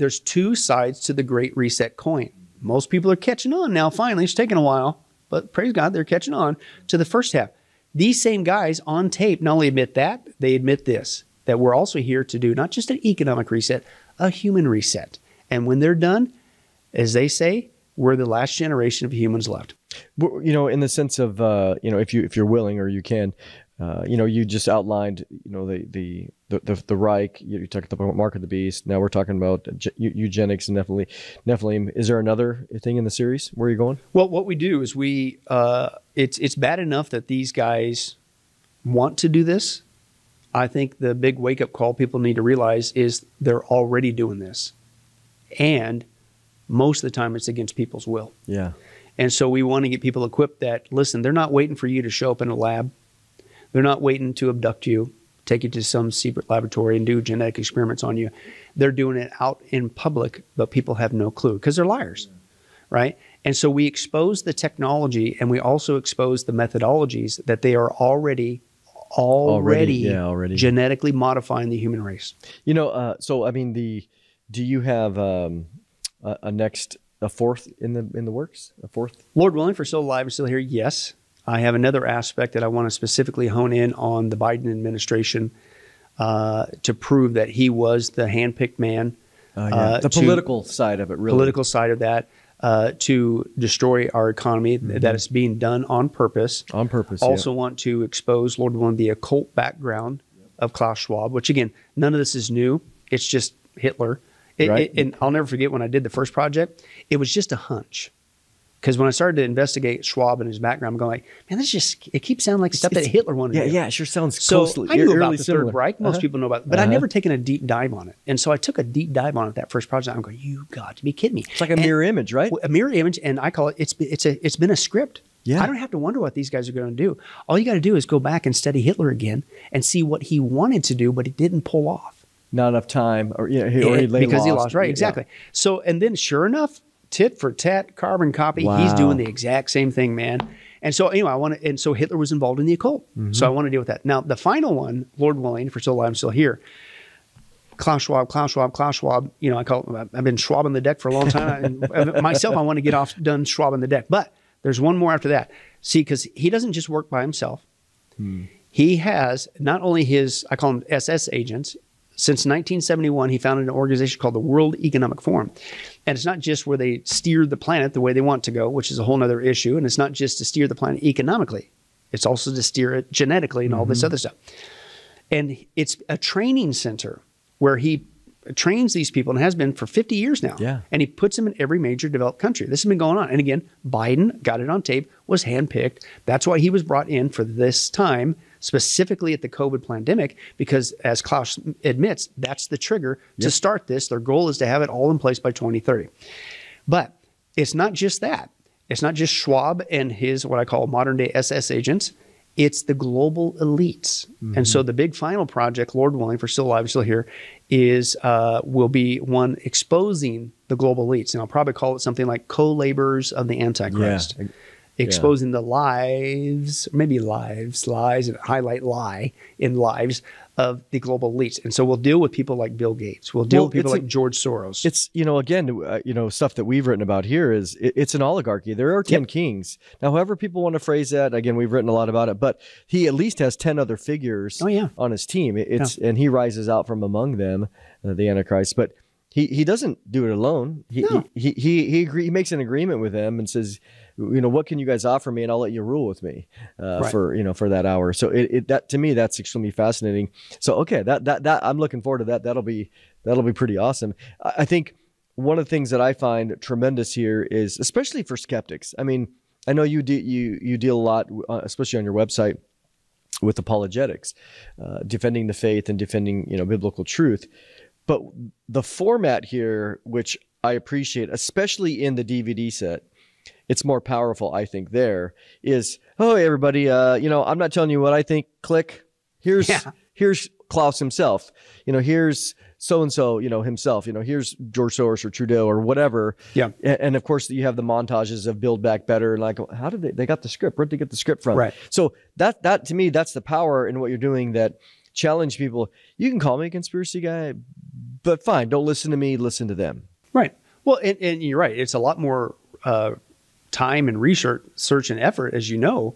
there's two sides to the Great Reset coin. Most people are catching on now, finally. It's taken a while, but praise God, they're catching on to the first half. These same guys on tape not only admit that, they admit this, that we're also here to do not just an economic reset, a human reset. And when they're done, as they say, we're the last generation of humans left. You know, in the sense of, you know, if you're willing or you can, you know, you just outlined, you know, the Reich. You talked about Mark of the Beast. Now we're talking about eugenics and Nephilim. Is there another thing in the series? Where are you going? Well, what we do is it's bad enough that these guys want to do this. I think the big wake-up call people need to realize is they're already doing this. And most of the time it's against people's will. Yeah. And so we want to get people equipped that, listen, they're not waiting for you to show up in a lab. They're not waiting to abduct you, take you to some secret laboratory and do genetic experiments on you. They're doing it out in public, but people have no clue because they're liars, right? And so we expose the technology and we also expose the methodologies that they are already genetically modifying the human race. You know, so I mean, do you have a fourth in the works? A fourth? Lord willing, if we're still alive and still here, yes. I have another aspect that I want to specifically hone in on the Biden administration to prove that he was the handpicked man. The political side of it, really. Political side of that. To destroy our economy, that is being done on purpose. On purpose, Also want to expose, Lord willing, the occult background of Klaus Schwab, which again, none of this is new. It's just Hitler. And I'll never forget when I did the first project, it was just a hunch. Because when I started to investigate Schwab and his background, I'm going like, man, it keeps sounding like stuff that Hitler wanted to do. Yeah, it sure sounds closely. I knew about the Third Reich. Most people know about it. But I'd never taken a deep dive on it. And so I took a deep dive on it, that first project. I'm going, you got to be kidding me. It's like a mirror image, right? A mirror image, and I call it, it's been a script. Yeah. I don't have to wonder what these guys are going to do. All you got to do is go back and study Hitler again and see what he wanted to do, but he didn't pull off. Not enough time, or he lost. Right, exactly. Yeah. So, and then sure enough, tit for tat, carbon copy. Wow. He's doing the exact same thing, man. And so anyway, and so Hitler was involved in the occult. So I want to deal with that. Now, the final one, Lord willing, if we're still alive, I'm still here. Klaus Schwab. You know, I've been schwabbing the deck for a long time. Myself, I want to get done schwabbing the deck. But there's one more after that. See, because he doesn't just work by himself. He has not only his, I call them SS agents. Since 1971, he founded an organization called the World Economic Forum. And it's not just where they steer the planet the way they want to go, which is a whole other issue. And it's not just to steer the planet economically. It's also to steer it genetically and all this other stuff. And it's a training center where he trains these people and has been for 50 years now. Yeah. And he puts them in every major developed country. This has been going on. And again, Biden, got it on tape, was handpicked. That's why he was brought in for this time, specifically at the COVID pandemic, because as Klaus admits, that's the trigger to start this. Their goal is to have it all in place by 2030. But it's not just that. It's not just Schwab and his, what I call modern day SS agents. It's the global elites. And so the big final project, Lord willing, if we're still alive, still here, is will be one exposing the global elites. And I'll probably call it something like co-laborers of the Antichrist. Yeah. Exposing the lies, and highlight lie in lives of the global elites. And so we'll deal with people like Bill Gates. We'll deal with people like George Soros. It's, again, stuff that we've written about here is it's an oligarchy. There are 10 kings. Now, however people want to phrase that, again, we've written a lot about it, but he at least has 10 other figures on his team. And he rises out from among them, the Antichrist. But he doesn't do it alone. He makes an agreement with them and says, what can you guys offer me, and I'll let you rule with me for that hour. So that to me, that's extremely fascinating. So okay, that I'm looking forward to that. That'll be pretty awesome. I think one of the things that I find tremendous here is, especially for skeptics. I mean, I know you deal a lot, especially on your website, with apologetics, defending the faith and defending biblical truth. But the format here, which I appreciate, especially in the DVD set, it's more powerful, I think, there is, oh, hey, everybody, I'm not telling you what I think, click. Here's Klaus himself. Here's so-and-so, himself. Here's George Soros or Trudeau or whatever. Yeah. And of course, you have the montages of Build Back Better. And like, how did they got the script? Where'd they get the script from? Right. So that to me, that's the power in what you're doing that challenge people. You can call me a conspiracy guy, But fine, don't listen to me, listen to them. Right. Well, and you're right. It's a lot more time and research and effort, as you know.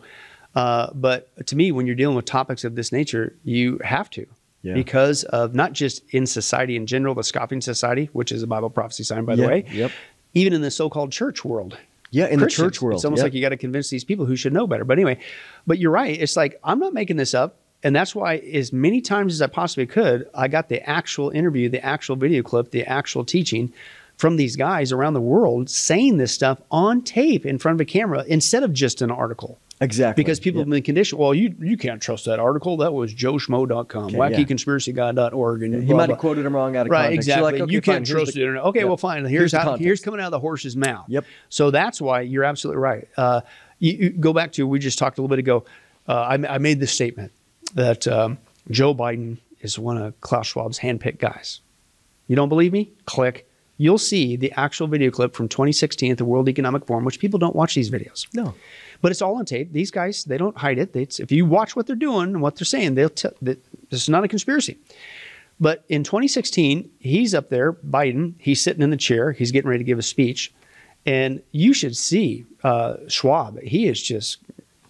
But to me, when you're dealing with topics of this nature, you have to. Yeah. Because of not just in society in general, the scoffing society, which is a Bible prophecy sign, by the way, even in the so-called church world. Yeah, in the church world. It's almost like you got to convince these people who should know better. But anyway, but you're right. It's like, I'm not making this up. And that's why as many times as I possibly could, I got the actual interview, the actual video clip, the actual teaching from these guys around the world saying this stuff on tape in front of a camera instead of just an article. Exactly. Because people have been conditioned, well, you can't trust that article. That was joeschmo.com, wackyconspiracyguy.org. And he might have quoted him wrong out of context. Right, exactly. Like, okay, you can't trust the internet. Okay, well, fine. Here's coming out of the horse's mouth. Yep. So that's why you're absolutely right. You go back to, we just talked a little bit ago, I made this statement that Joe Biden is one of Klaus Schwab's handpicked guys. You don't believe me? Click. You'll see the actual video clip from 2016 at the World Economic Forum, which people don't watch these videos. No. But it's all on tape. These guys, they don't hide it. If you watch what they're doing and what they're saying, they'll tell that this is not a conspiracy. But in 2016, he's up there, Biden, he's sitting in the chair. He's getting ready to give a speech. And you should see Schwab. He is just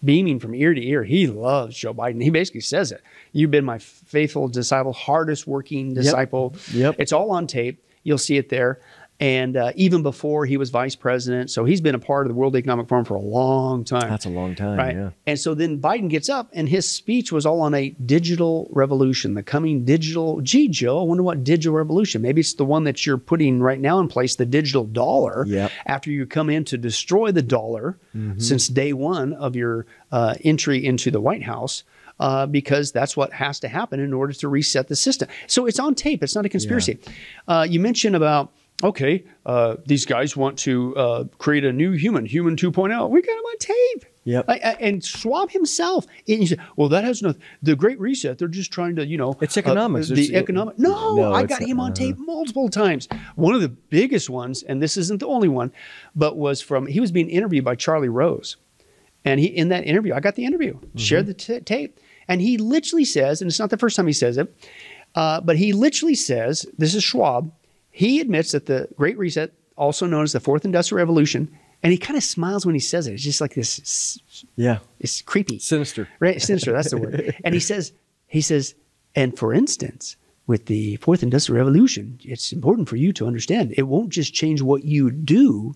beaming from ear to ear. He loves Joe Biden. He basically says it. You've been my faithful disciple, hardest working disciple. Yep. It's all on tape. You'll see it there. And even before he was vice president. So he's been a part of the World Economic Forum for a long time. That's a long time, right? Yeah. And so then Biden gets up and his speech was all on a digital revolution, the coming digital. Gee, Joe, I wonder what digital revolution. Maybe it's the one that you're putting right now in place, the digital dollar, after you come in to destroy the dollar since day one of your entry into the White House. Because that's what has to happen in order to reset the system. So it's on tape. It's not a conspiracy. You mentioned about, okay, these guys want to create a new human 2.0. We got him on tape. Yep. And Schwab himself, and he said, well, that has no, the Great Reset, they're just trying to, it's economics. No, I got him on tape multiple times. One of the biggest ones, and this isn't the only one, but he was being interviewed by Charlie Rose. And in that interview, I got the interview, shared the tape. And he literally says, and it's not the first time he says it, but he literally says, this is Schwab, he admits that the Great Reset, also known as the Fourth Industrial Revolution, and he kind of smiles when he says it. It's just like this. Yeah. It's creepy. Sinister. Right? Sinister, that's the word. And he says, and for instance, with the Fourth Industrial Revolution, it's important for you to understand, it won't just change what you do,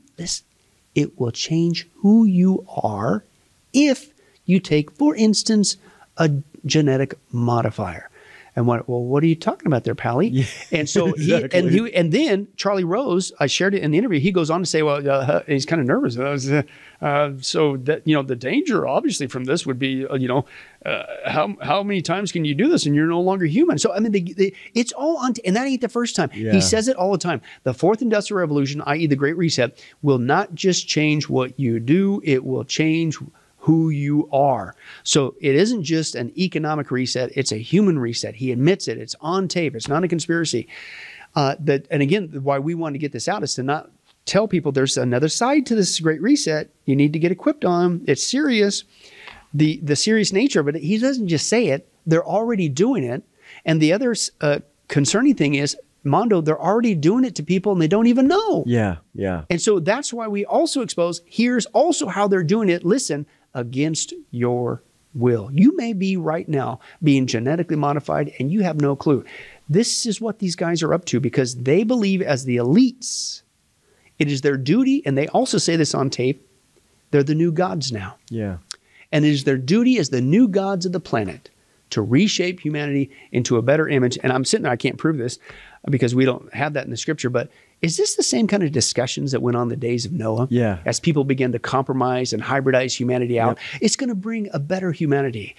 it will change who you are if you take, for instance, a genetic modifier. And what are you talking about there, Pally? Yeah, and so and then Charlie Rose, I shared it in the interview. He goes on to say, well, he's kind of nervous. So that, the danger obviously from this would be, how many times can you do this and you're no longer human? So I mean, it's all on, and that ain't the first time. Yeah. He says it all the time. The Fourth Industrial Revolution, i.e., the Great Reset, will not just change what you do; it will change who you are. So it isn't just an economic reset, it's a human reset. He admits it. It's on tape. It's not a conspiracy. And again, why we want to get this out is to not tell people there's another side to this Great Reset. You need to get equipped on. It's serious. The serious nature of it, he doesn't just say it. They're already doing it. And the other concerning thing is, Mondo, they're already doing it to people and they don't even know. Yeah, yeah. And so that's why we also expose, here's also how they're doing it. Listen, against your will. You may be right now being genetically modified and you have no clue. This is what these guys are up to because they believe as the elites, it is their duty, and they also say this on tape, they're the new gods now. Yeah. And it is their duty as the new gods of the planet to reshape humanity into a better image. And I'm sitting there, I can't prove this because we don't have that in the scripture, but is this the same kind of discussions that went on the days of Noah? Yeah. As people began to compromise and hybridize humanity out, it's going to bring a better humanity.